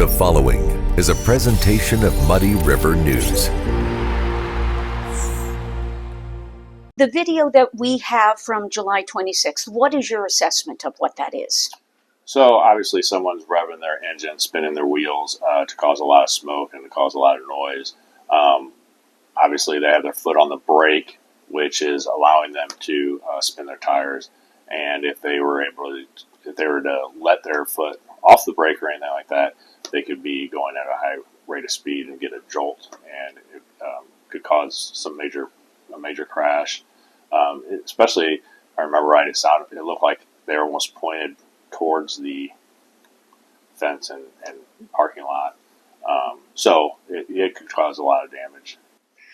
The following is a presentation of Muddy River News. The video that we have from July 26th, what is your assessment of what that is? So obviously someone's revving their engine, spinning their wheels to cause a lot of smoke and to cause a lot of noise. Obviously they have their foot on the brake, which is allowing them to spin their tires. And if they were to let their foot off the brake or anything like that, they could be going at a high rate of speed and get a jolt, and it could cause a major crash. Especially, I remember right, it looked like they were almost pointed towards the fence and parking lot. So it could cause a lot of damage.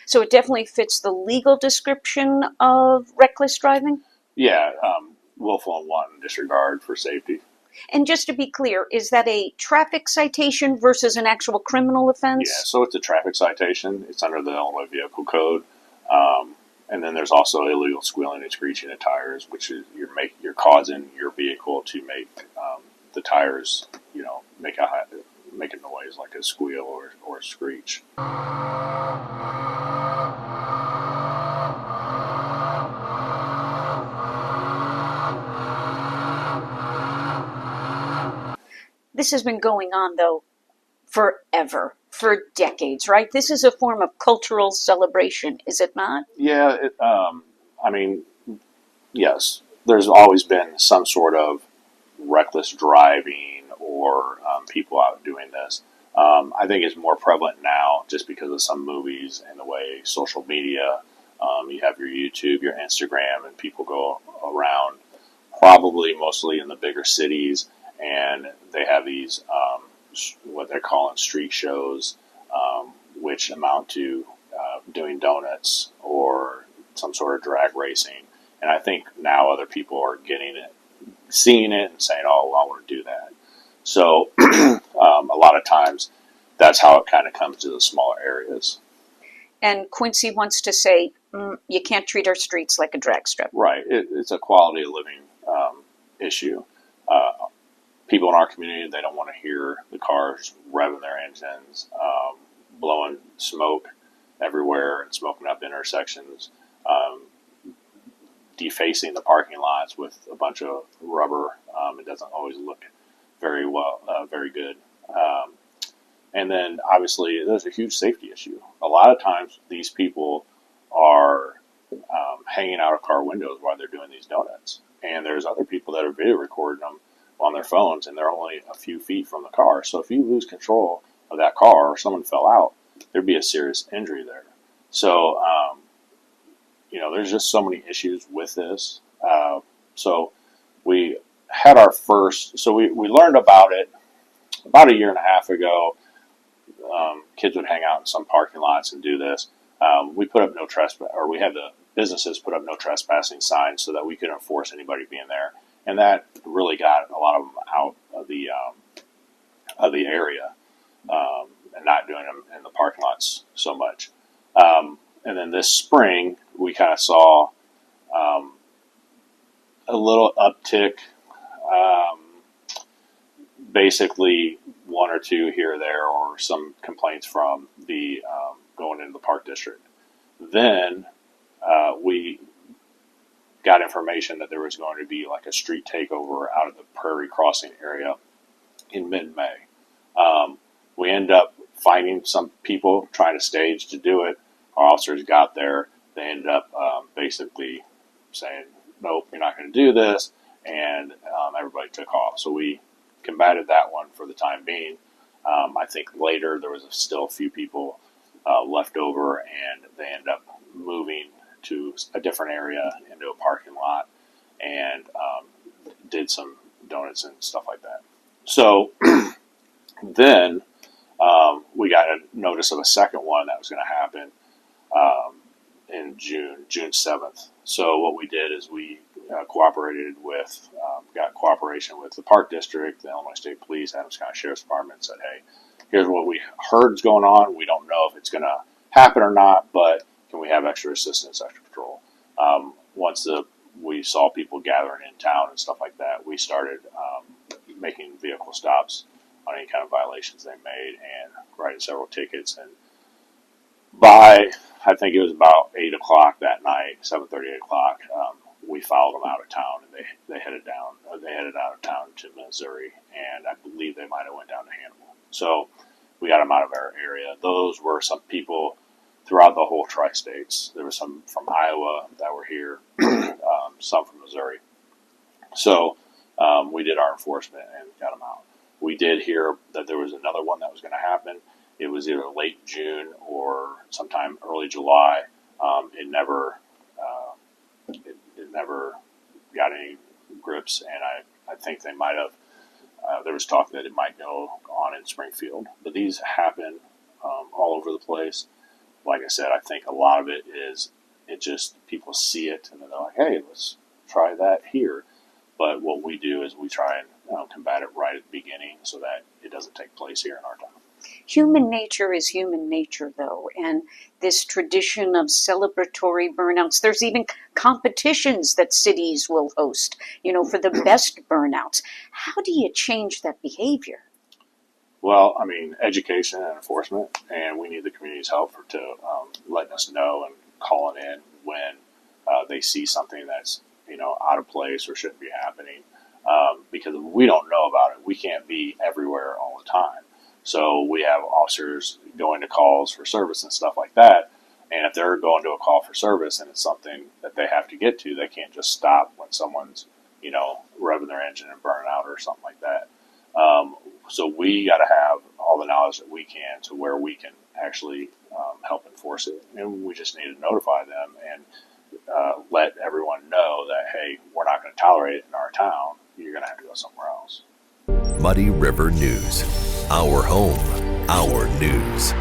So it definitely fits the legal description of reckless driving? Yeah, willful and wanton disregard for safety. And just to be clear, is that a traffic citation versus an actual criminal offense? Yeah, so it's a traffic citation. It's under the Illinois Vehicle Code. And then there's also illegal squealing and screeching of tires, which is you're causing your vehicle to make the tires, make a noise like a squeal or a screech. This has been going on, though, forever, for decades, right? This is a form of cultural celebration, is it not? Yeah, yes. There's always been some sort of reckless driving or people out doing this. I think it's more prevalent now just because of some movies and the way social media, you have your YouTube, your Instagram, and people go around probably mostly in the bigger cities, and they have these what they're calling street shows, which amount to doing donuts or some sort of drag racing. And I think now other people are seeing it and saying, oh, well, I want to do that. So a lot of times that's how it kind of comes to the smaller areas. And Quincy wants to say, you can't treat our streets like a drag strip. Right. It's a quality of living issue. People in our community, they don't want to hear the cars revving their engines, blowing smoke everywhere and smoking up intersections, defacing the parking lots with a bunch of rubber. It doesn't always look very good. And then obviously there's a huge safety issue. A lot of times these people are hanging out of car windows while they're doing these donuts. And there's other people that are video recording them on their phones, and they're only a few feet from the car. So if you lose control of that car or someone fell out, there'd be a serious injury there. So, there's just so many issues with this. So we had our first, we learned about it about a year and a half ago. Kids would hang out in some parking lots and do this. We put up no trespass, or we had the businesses put up no trespassing signs so that we couldn't enforce anybody being there. And that really got a lot of them out of the area, and not doing them in the parking lots so much. And then this spring, we kind of saw a little uptick, basically one or two here or there, or some complaints from the going into the park district. Then we got information that there was going to be like a street takeover out of the Prairie Crossing area in mid-May. We ended up finding some people trying to stage to do it. Our officers got there. They ended up basically saying, nope, you're not going to do this, and everybody took off. So we combated that one for the time being. I think later there was still a few people left over, and they ended up moving to a different area into a parking lot and did some donuts and stuff like that. So then we got a notice of a second one that was going to happen in June 7th. So what we did is we got cooperation with the Park District, the Illinois State Police, Adams County Sheriff's Department, and said, hey, here's what we heard is going on. We don't know if it's going to happen or not, but can we have extra assistance, extra patrol? Once we saw people gathering in town and stuff like that, we started making vehicle stops on any kind of violations they made and writing several tickets. And by, I think it was about 8 o'clock that night, 7:30, 8 o'clock, we followed them out of town, and they headed out of town to Missouri, and I believe they might have went down to Hannibal. So we got them out of our area. Those were some people throughout the whole tri-states. There were some from Iowa that were here, some from Missouri. So we did our enforcement and got them out. We did hear that there was another one that was going to happen. It was either late June or sometime early July. It never got any grips, and I think they might have. There was talk that it might go on in Springfield, but these happen all over the place. Like I said, I think a lot of it is just people see it and then they're like, "Hey, let's try that here." But what we do is we try and combat it right at the beginning so that it doesn't take place here in our town. Human nature is human nature, though, and this tradition of celebratory burnouts, there's even competitions that cities will host, for the best burnouts. How do you change that behavior? Well, I mean, education and enforcement, and we need the community's help to letting us know and calling in when they see something that's out of place or shouldn't be happening. Because if we don't know about it, we can't be everywhere all the time. So we have officers going to calls for service and stuff like that. And if they're going to a call for service and it's something that they have to get to, they can't just stop when someone's, revving their engine and burning out or something like that. So we got to have all the knowledge that we can to where we can actually help enforce it. And we just need to notify them and let everyone know that, hey, we're not going to tolerate it in our town. You're going to have to go somewhere else. Muddy River News. Our home, our news.